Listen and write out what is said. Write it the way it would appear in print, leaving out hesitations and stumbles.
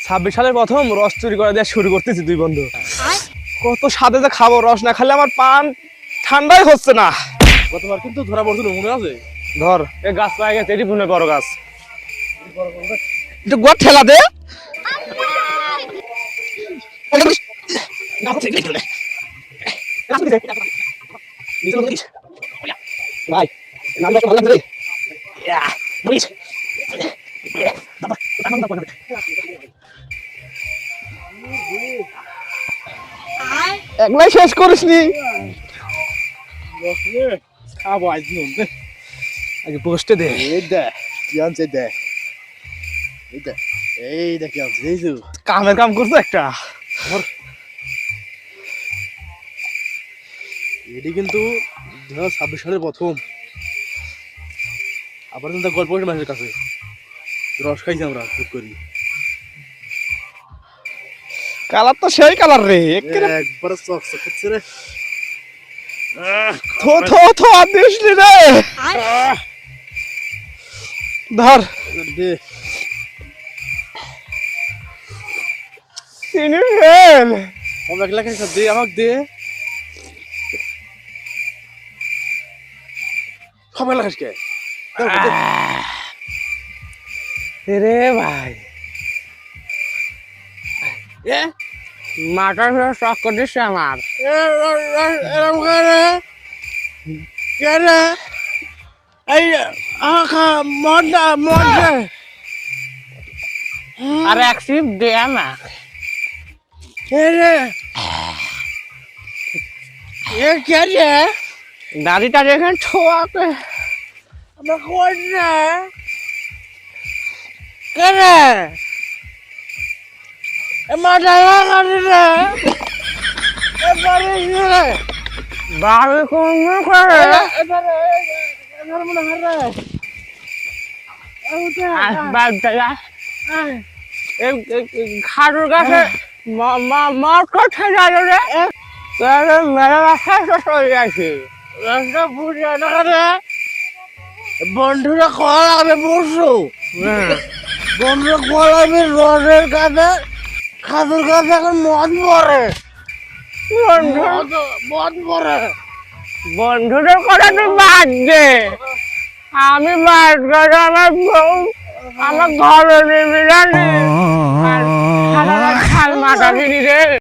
সালের প্রথম রস চুরি করে দেওয়া শুরু করতেছি দুই বন্ধু। কত স্বাদে যে খাবো, রস না খেলে আমার পান ঠান্ডাই হচ্ছে না। গতবার কিন্তু ধরা পড়ছিল, মনে আছে? ধর এ গাছ পাই গেছে, এটি পুনে বড় গাছ, একটু গোট ঠেলা দে। ভাই নামটা ভালো লাগছে। একলাই শেষ করিসনি, খাবো আজ আগে পোস্টে দে। এই দেখ কি আনছে, দেখ এই দেখ, এই দেখ কি আনছে, এই যে কামের কাম করছো একটা। এটি কিন্তু 2026 সালের প্রথম। আবার কিন্তু গল্প মাসের কাছে রস খাইছি আমরা খুব করি। কালার তো সেই কালার রে, একবার চকচক করছে রে। থো থো থো দিসলি রে। ধর দে চিনি ফেল। আমরা একলা খাইছি, দে আমাকে দে। সব একলা খাইছি কে? রে ভাই এ মাটার শখ করে দিচ্ছে আমার। এরকম করে কেন এই মনটা মনটা আর এক সিপ দে না। এ কে রে? দাড়িটা দেখেন ছোয়াতে আমরা কোন রে? কে রে? এ মাটা কাটে রে, এ বাড়ি রে, বাড়ি কোন করে এবার মনে হয় রে। খাড়ুর গাছে মর করছে জানো রে, মেলা রাস্তায় চলে গেছে। রাস্তা বুঝে না রে, বন্ধুরা কল আমি বসু, বন্ধুরা কল আমি রসের কাছে, খাদুর কাছে এখন মদ পড়ে, মদ পড়ে। বন্ধুদের কথা তুই বাদ দে, আমি বাদ করে আমার বউ আমার ঘরে নিবি জানি, আর খাল মাথা কিনি রে।